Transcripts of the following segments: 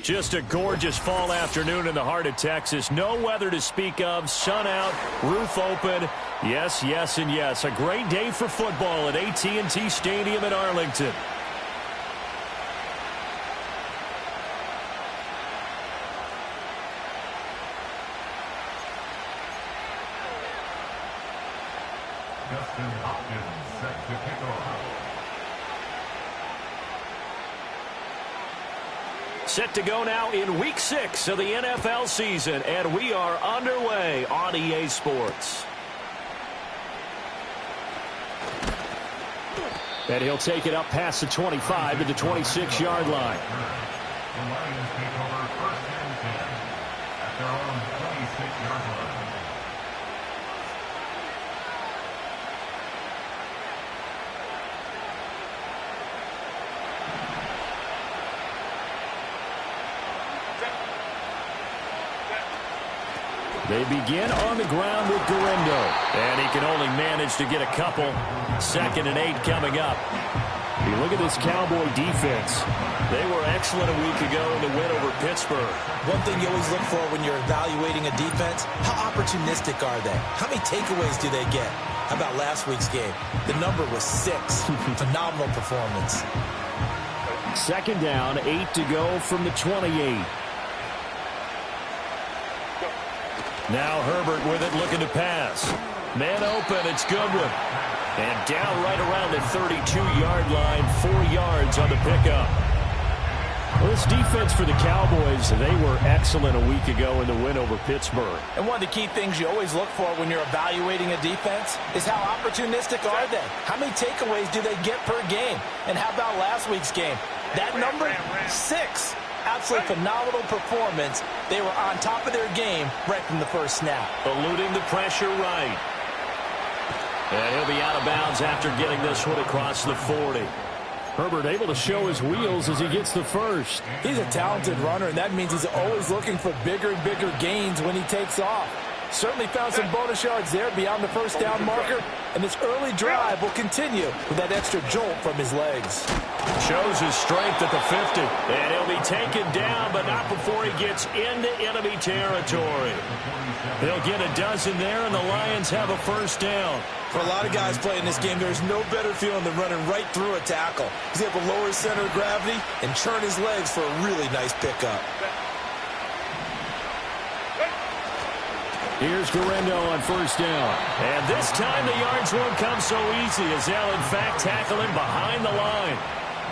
Just a gorgeous fall afternoon in the heart of Texas. No weather to speak of. Sun out, roof open. Yes, yes, and yes. A great day for football at AT&T Stadium in Arlington. Set to kick off. Set to go now in Week 6 of the NFL season, and we are underway on EA Sports. And he'll take it up past the 25 to the 26-yard line. The Lions take over first and 10 at their own 26-yard line. They begin on the ground with Garindo, and he can only manage to get a couple. 2nd and 8 coming up. You look at this Cowboy defense. They were excellent a week ago in the win over Pittsburgh. One thing you always look for when you're evaluating a defense, how opportunistic are they? How many takeaways do they get? How about last week's game? The number was 6. Phenomenal performance. 2nd down, 8 to go from the 28. Now Herbert with it, looking to pass. Man open, it's Goodwin. And down right around the 32-yard line, 4 yards on the pickup. Well, this defense for the Cowboys, they were excellent a week ago in the win over Pittsburgh. And one of the key things you always look for when you're evaluating a defense is how opportunistic are they? How many takeaways do they get per game? And how about last week's game? That number, 6. Absolutely phenomenal performance. They were on top of their game right from the first snap. Eluding the pressure right. And he'll be out of bounds after getting this one across the 40. Herbert able to show his wheels as he gets the first. He's a talented runner, and that means he's always looking for bigger and bigger gains when he takes off. Certainly found some bonus yards there beyond the first down marker, and this early drive will continue with that extra jolt from his legs. Shows his strength at the 50, and he'll be taken down, but not before he gets into enemy territory. They'll get a dozen there, and the Lions have a first down. For a lot of guys playing this game, there's no better feeling than running right through a tackle. He's able to lower his center of gravity and churn his legs for a really nice pickup. Here's Garindo on first down. And this time the yards won't come so easy as they'll, in fact, tackle him behind the line.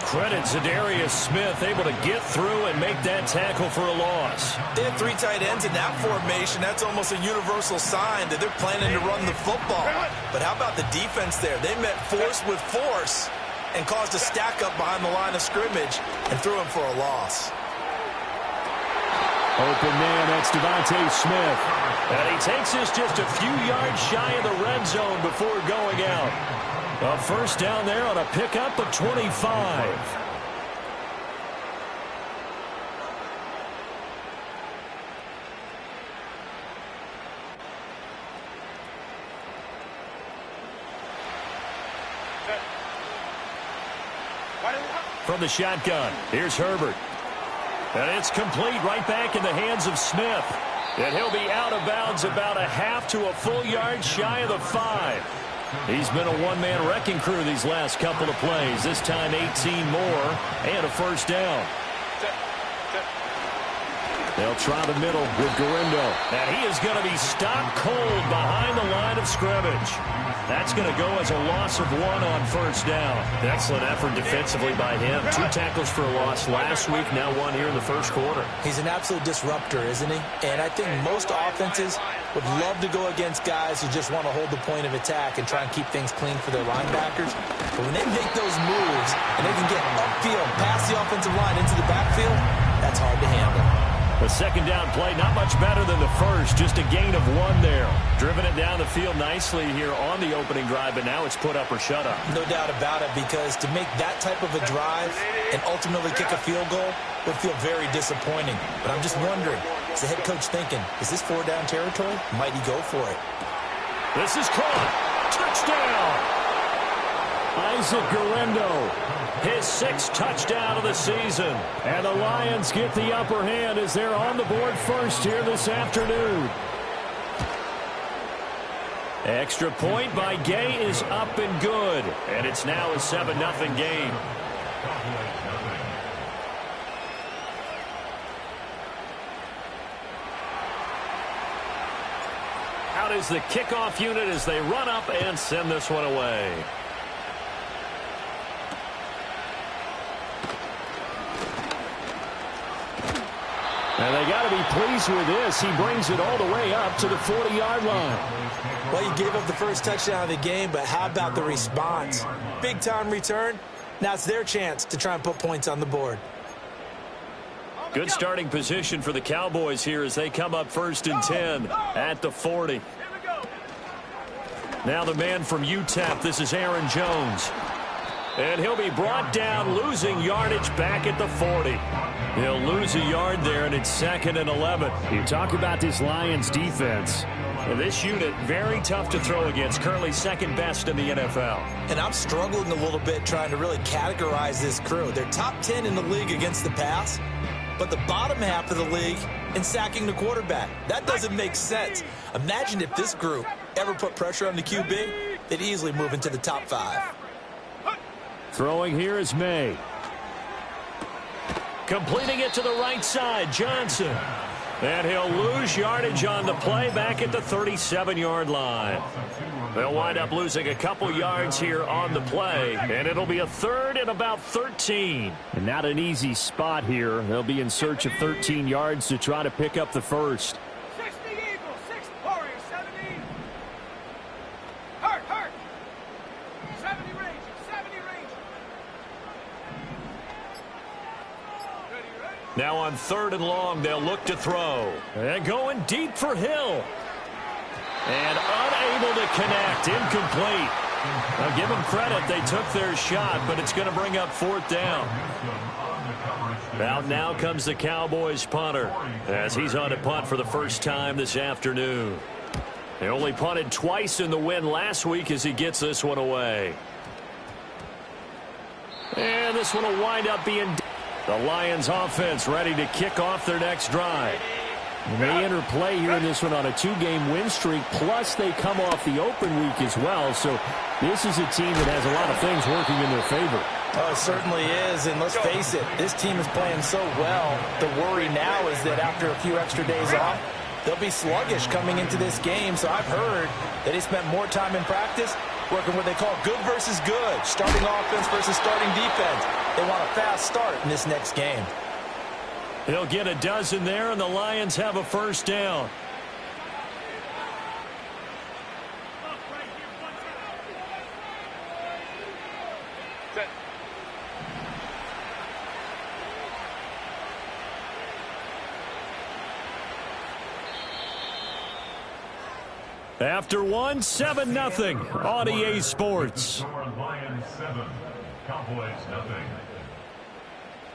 Credit Zadarius Smith able to get through and make that tackle for a loss. They had 3 tight ends in that formation. That's almost a universal sign that they're planning to run the football. But how about the defense there? They met force with force and caused a stack up behind the line of scrimmage and threw him for a loss. Open man, that's Devontae Smith. And he takes this just a few yards shy of the red zone before going out. A first down there on a pickup of 25. From the shotgun, here's Herbert. And it's complete right back in the hands of Smith. And he'll be out of bounds about a half to a full yard shy of the 5. He's been a one-man wrecking crew these last couple of plays. This time 18 more and a first down. They'll try the middle with Garindo. And he is going to be stopped cold behind the line of scrimmage. That's going to go as a loss of 1 on first down. Excellent effort defensively by him. 2 tackles for a loss last week, now 1 here in the first quarter. He's an absolute disruptor, isn't he? And I think most offenses would love to go against guys who just want to hold the point of attack and try and keep things clean for their linebackers. But when they make those moves and they can get upfield, past the offensive line into the backfield, that's hard to handle. The second down play, not much better than the first. Just a gain of 1 there. Driven it down the field nicely here on the opening drive, but now it's put up or shut up. No doubt about it, because to make that type of a drive and ultimately kick a field goal would feel very disappointing. But I'm just wondering, is the head coach thinking, is this 4-down territory? Might he go for it? This is caught. Touchdown. Isaac Guerrero, his 6th touchdown of the season. And the Lions get the upper hand as they're on the board first here this afternoon. Extra point by Gay is up and good. And it's now a 7-0 game. Out is the kickoff unit as they run up and send this one away. And they got to be pleased with this. He brings it all the way up to the 40-yard line. Well, you gave up the first touchdown of the game, but how about the response? Big-time return. Now it's their chance to try and put points on the board. Good starting position for the Cowboys here as they come up 1st and 10 at the 40. Now the man from UTEP, this is Aaron Jones. And he'll be brought down, losing yardage back at the 40. He'll lose a yard there, and it's 2nd and 11. You talk about this Lions defense. And this unit, very tough to throw against, currently 2nd best in the NFL. And I'm struggling a little bit trying to really categorize this crew. They're top 10 in the league against the pass, but the bottom half of the league in sacking the quarterback. That doesn't make sense. Imagine if this group ever put pressure on the QB, they'd easily move into the top 5. Throwing here is May. Completing it to the right side, Johnson. And he'll lose yardage on the play back at the 37-yard line. They'll wind up losing a couple yards here on the play, and it'll be a 3rd and about 13. And not an easy spot here. They'll be in search of 13 yards to try to pick up the first. 60 Eagles, 6 Warriors, 70. Hurt. 70 Rangers, 70 Rangers. Now on 3rd and long, they'll look to throw. And going deep for Hill. And unable to connect, incomplete. Now give them credit, they took their shot, but it's going to bring up 4th down. Out now comes the Cowboys punter as he's on to punt for the first time this afternoon. They only punted twice in the win last week as he gets this one away. And this one will wind up being the Lions offense ready to kick off their next drive. And they enter play here in this one on a 2-game win streak, plus they come off the open week as well. So this is a team that has a lot of things working in their favor. Oh, it certainly is, and let's face it, this team is playing so well. The worry now is that after a few extra days off, they'll be sluggish coming into this game. So I've heard that they spent more time in practice working what they call good versus good, starting offense versus starting defense. They want a fast start in this next game. He'll get a dozen there, and the Lions have a first down. After 1, 7-0 on EA Sports. Lions 7, Cowboys nothing.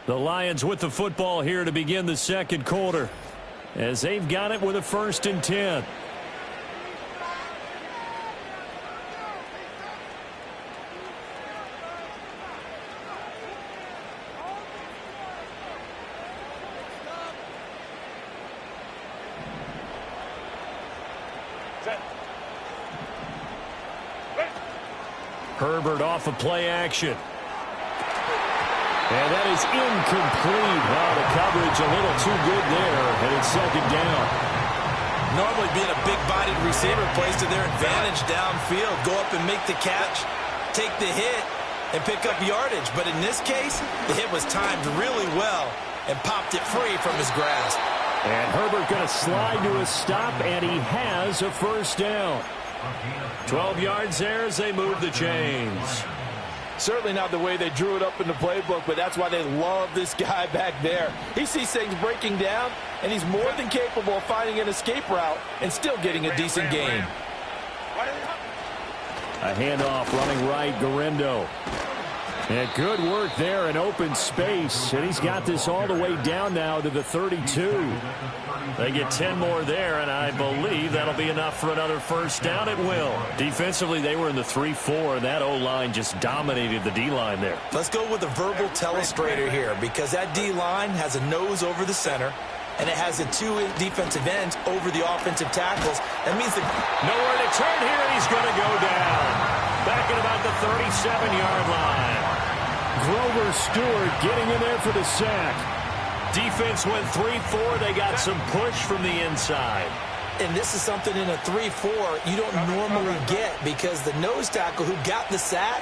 The Lions with the football here to begin the second quarter as they've got it with a 1st and 10. Herbert off of play action. And that is incomplete. Oh, the coverage a little too good there, and it's 2nd down. Normally being a big-bodied receiver plays to their advantage downfield. Go up and make the catch, take the hit, and pick up yardage. But in this case, the hit was timed really well and popped it free from his grasp. And Herbert going to slide to a stop, and he has a first down. 12 yards there as they move the chains. Certainly not the way they drew it up in the playbook, but that's why they love this guy back there. He sees things breaking down, and he's more than capable of finding an escape route and still getting a decent gain. A handoff running right, Guerrero. And good work there in open space. And he's got this all the way down now to the 32. They get 10 more there, and I believe that'll be enough for another first down. It will. Defensively, they were in the 3-4. That O-line just dominated the D-line there. Let's go with a verbal telestrator here, because that D-line has a nose over the center, and it has the two defensive ends over the offensive tackles. That means that nowhere to turn here, and he's going to go down. Back at about the 37-yard line. Grover Stewart getting in there for the sack. Defense went 3-4. They got some push from the inside. And this is something in a 3-4 you don't normally get, because the nose tackle who got the sack,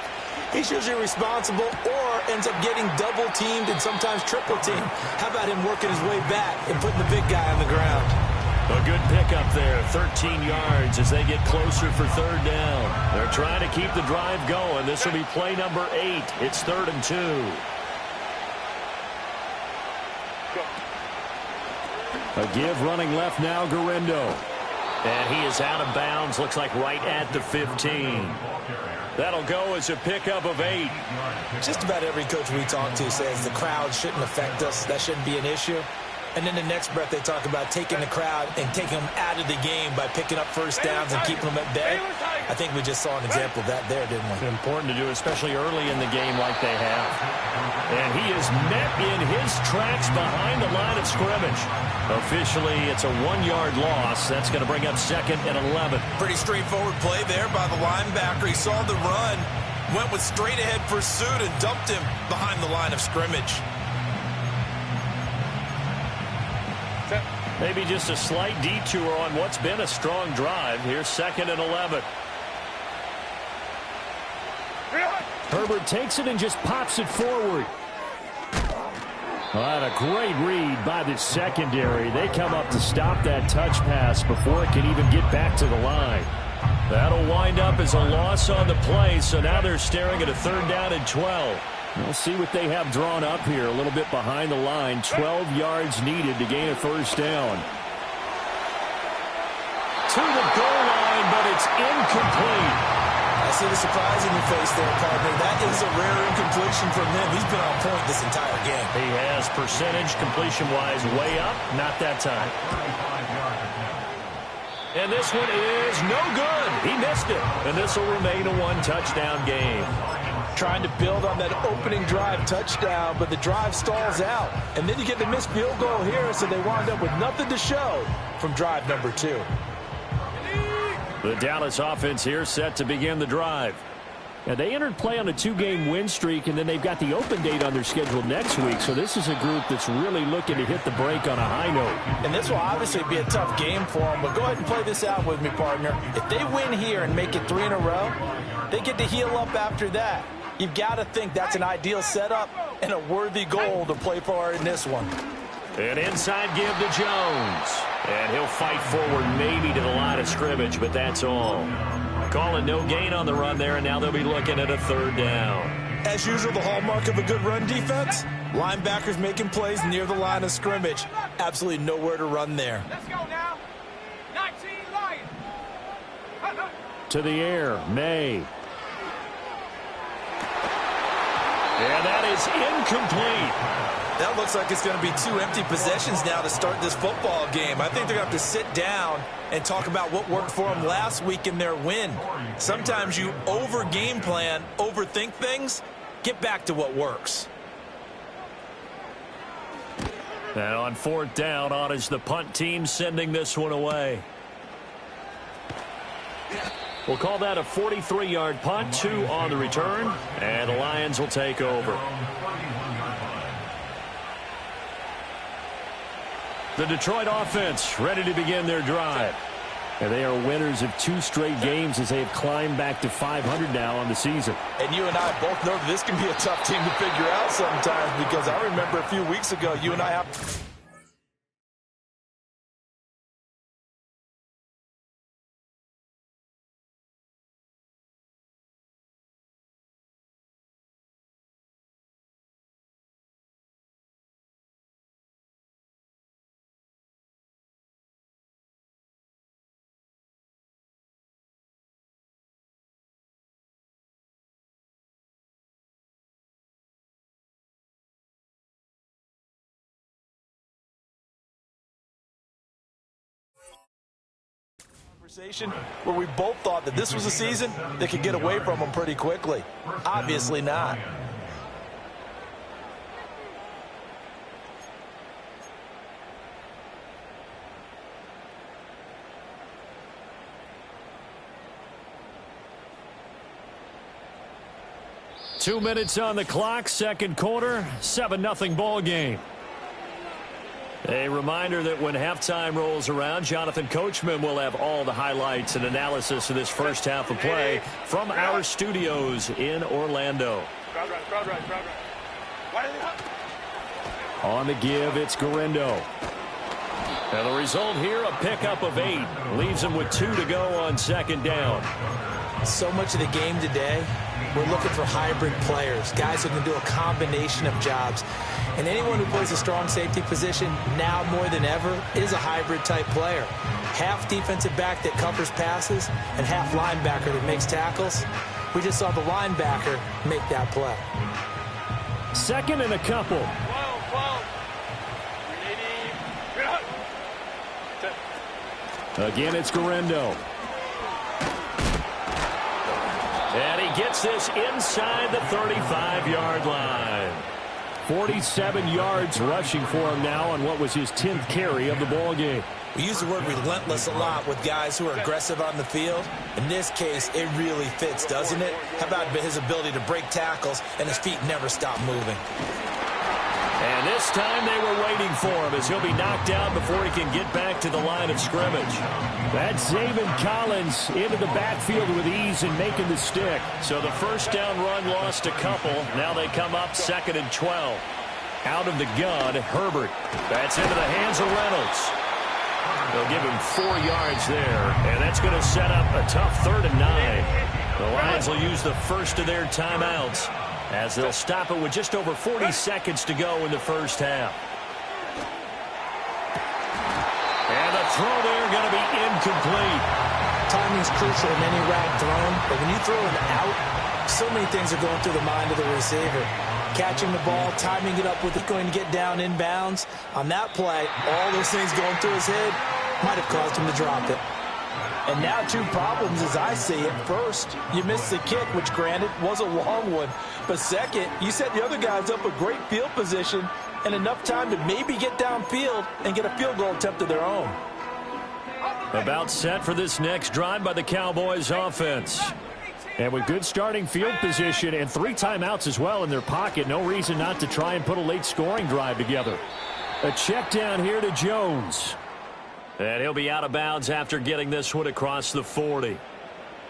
he's usually responsible or ends up getting double-teamed and sometimes triple-teamed. How about him working his way back and putting the big guy on the ground? A good pickup there, 13 yards as they get closer for third down. They're trying to keep the drive going. This will be play number 8. It's 3rd and 2. A give running left now, Garindo. And he is out of bounds, looks like right at the 15. That'll go as a pickup of 8. Just about every coach we talk to says the crowd shouldn't affect us. That shouldn't be an issue. And then the next breath they talk about taking the crowd and taking them out of the game by picking up first downs and keeping them at bay. I think we just saw an example of that there, didn't we? It's important to do, especially early in the game like they have. And he is met in his tracks behind the line of scrimmage. Officially, it's a 1-yard loss. That's going to bring up 2nd and 11. Pretty straightforward play there by the linebacker. He saw the run, went with straight-ahead pursuit, and dumped him behind the line of scrimmage. Maybe just a slight detour on what's been a strong drive. Here's 2nd and 11. Herbert takes it and just pops it forward. Well, a great read by the secondary. They come up to stop that touch pass before it can even get back to the line. That'll wind up as a loss on the play, so now they're staring at a 3rd down and 12. We'll see what they have drawn up here. A little bit behind the line. 12 yards needed to gain a first down. To the goal line, but it's incomplete. I see the surprise in your face there, partner. That is a rare incompletion from him. He's been on point this entire game. He has percentage completion-wise way up. Not that time. And this one is no good. He missed it. And this will remain a 1-touchdown game. Trying to build on that opening drive touchdown, but the drive stalls out. And then you get the missed field goal here, so they wound up with nothing to show from drive number 2. The Dallas offense here set to begin the drive. And they entered play on a 2-game win streak, and then they've got the open date on their schedule next week. So this is a group that's really looking to hit the break on a high note. And this will obviously be a tough game for them, but go ahead and play this out with me, partner. If they win here and make it 3 in a row, they get to heal up after that. You've got to think that's an ideal setup and a worthy goal to play for in this one. An inside give to Jones. And he'll fight forward maybe to the line of scrimmage, but that's all. Calling no gain on the run there, and now they'll be looking at a 3rd down. As usual, the hallmark of a good run defense, linebackers making plays near the line of scrimmage. Absolutely nowhere to run there. Let's go now. 19 Lions. To the air, May. And that is incomplete. That looks like it's going to be 2 empty possessions now to start this football game. I think they're going to have to sit down and talk about what worked for them last week in their win. Sometimes you over-game plan, overthink things. Get back to what works. And on 4th down, on is the punt team sending this one away. We'll call that a 43-yard punt, 2 on the return, and the Lions will take over. The Detroit offense ready to begin their drive. And they are winners of 2 straight games as they have climbed back to 500 now on the season. And you and I both know that this can be a tough team to figure out sometimes, because I remember a few weeks ago you and I have Conversation where we both thought that this was a season that could get away from them pretty quickly. Obviously not. Two minutes on the clock, second quarter, 7-0 ball game. A reminder that when halftime rolls around, Jonathan Coachman will have all the highlights and analysis of this first half of play from our studios in Orlando. On the give, it's Garindo. And the result here, a pickup of 8. Leaves him with 2 to go on second down. So much of the game today, we're looking for hybrid players, guys who can do a combination of jobs. And anyone who plays a strong safety position now more than ever is a hybrid type player. Half defensive back that covers passes and half linebacker that makes tackles. We just saw the linebacker make that play. Second and a couple. Again, it's Garindo. And he gets this inside the 35-yard line. 47 yards rushing for him now on what was his 10th carry of the ball game. We use the word relentless a lot with guys who are aggressive on the field. In this case, it really fits, doesn't it? How about his ability to break tackles and his feet never stop moving? And this time they were waiting for him as he'll be knocked out before he can get back to the line of scrimmage. That's Zaven Collins into the backfield with ease and making the stick. So the first down run lost a couple. Now they come up 2nd and 12. Out of the gun, Herbert. That's into the hands of Reynolds. They'll give him 4 yards there, and that's going to set up a tough 3rd and 9. The Lions will use the first of their timeouts as they'll stop it with just over 40 seconds to go in the first half. And the throw there going to be incomplete. Timing is crucial in any route thrown, but when you throw an out, so many things are going through the mind of the receiver. Catching the ball, timing it up with it going to get down inbounds. On that play, all those things going through his head might have caused him to drop it. And now 2 problems as I see it. First, you missed the kick, which granted was a long one. But second, you set the other guys up a great field position and enough time to maybe get downfield and get a field goal attempt of their own. About set for this next drive by the Cowboys offense. And with good starting field position and 3 timeouts as well in their pocket, no reason not to try and put a late scoring drive together. A check down here to Jones. And he'll be out of bounds after getting this one across the 40.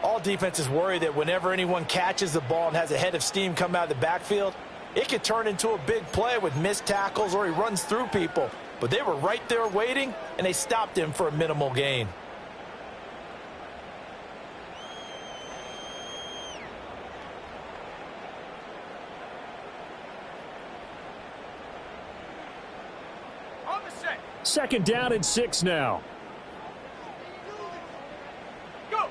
All defenses worry that whenever anyone catches the ball and has a head of steam come out of the backfield, it could turn into a big play with missed tackles or he runs through people. But they were right there waiting, and they stopped him for a minimal gain. Second down and 6 now. Go.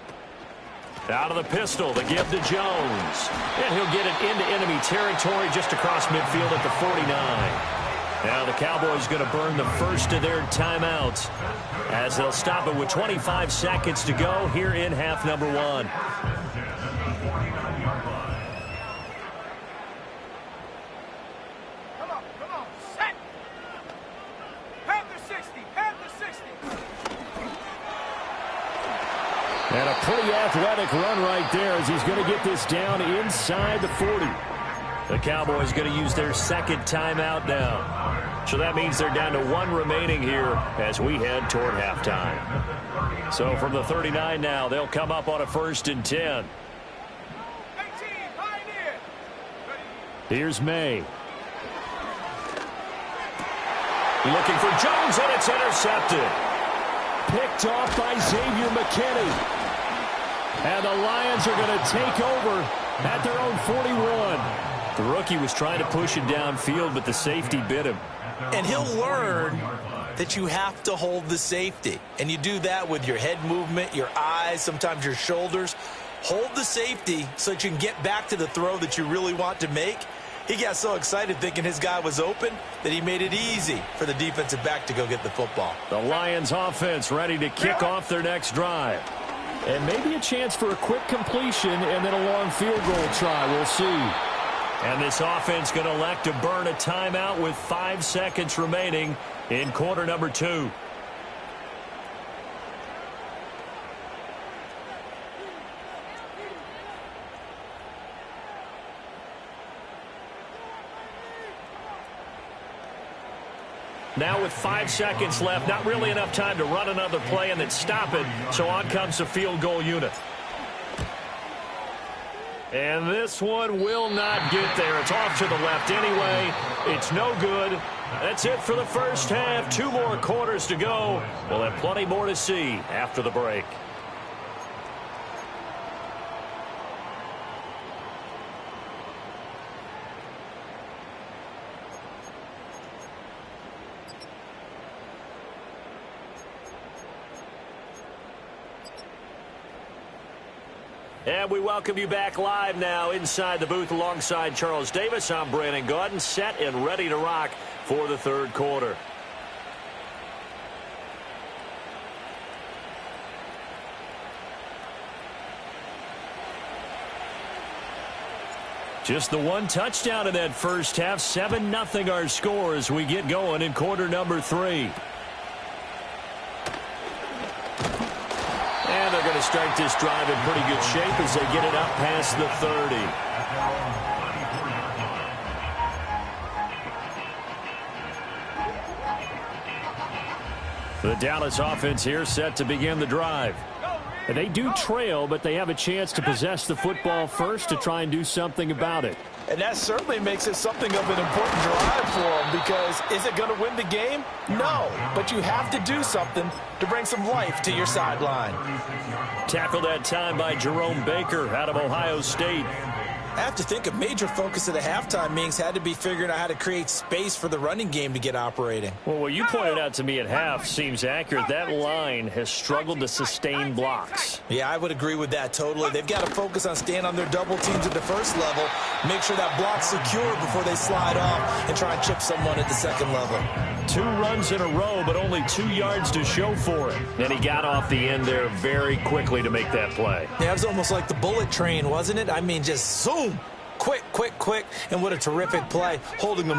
Out of the pistol, the give to Jones. And he'll get it into enemy territory just across midfield at the 49. Now the Cowboys going to burn the first of their timeouts as they'll stop it with 25 seconds to go here in half number 1. And a pretty athletic run right there as he's going to get this down inside the 40. The Cowboys going to use their second timeout now. So that means they're down to 1 remaining here as we head toward halftime. So from the 39 now, they'll come up on a 1st and 10. Here's May. Looking for Jones, and it's intercepted. Picked off by Xavier McKinney. And the Lions are going to take over at their own 41. The rookie was trying to push it downfield, but the safety bit him. And he'll learn that you have to hold the safety. And you do that with your head movement, your eyes, sometimes your shoulders. Hold the safety so that you can get back to the throw that you really want to make. He got so excited thinking his guy was open that he made it easy for the defensive back to go get the football. The Lions offense ready to kick off their next drive. And maybe a chance for a quick completion and then a long field goal try. We'll see. And this offense going to elect to burn a timeout with 5 seconds remaining in quarter number 2. Now with 5 seconds left, not really enough time to run another play and then stop it, so on comes the field goal unit. And this one will not get there. It's off to the left anyway. It's no good. That's it for the first half. 2 more quarters to go. We'll have plenty more to see after the break. And we welcome you back live now inside the booth alongside Charles Davis. I'm Brandon Gaudin, set and ready to rock for the third quarter. Just the one touchdown in that first half. 7-0 our score as we get going in quarter number 3. And they're going to start this drive in pretty good shape as they get it up past the 30. The Dallas offense here set to begin the drive. And they do trail, but they have a chance to possess the football first to try and do something about it. And that certainly makes it something of an important drive for them, because is it going to win the game? No, but you have to do something to bring some life to your sideline. Tackled that time by Jerome Baker out of Ohio State. I have to think a major focus of the halftime meetings had to be figuring out how to create space for the running game to get operating. Well, what you pointed out to me at half seems accurate. That line has struggled to sustain blocks. Yeah, I would agree with that totally. They've got to focus on staying on their double teams at the first level, make sure that block's secure before they slide off and try and chip someone at the second level. 2 runs in a row, but only 2 yards to show for it. And he got off the end there very quickly to make that play. Yeah, it was almost like the bullet train, wasn't it? I mean, just zoom. Quick, quick, quick. And what a terrific play, holding them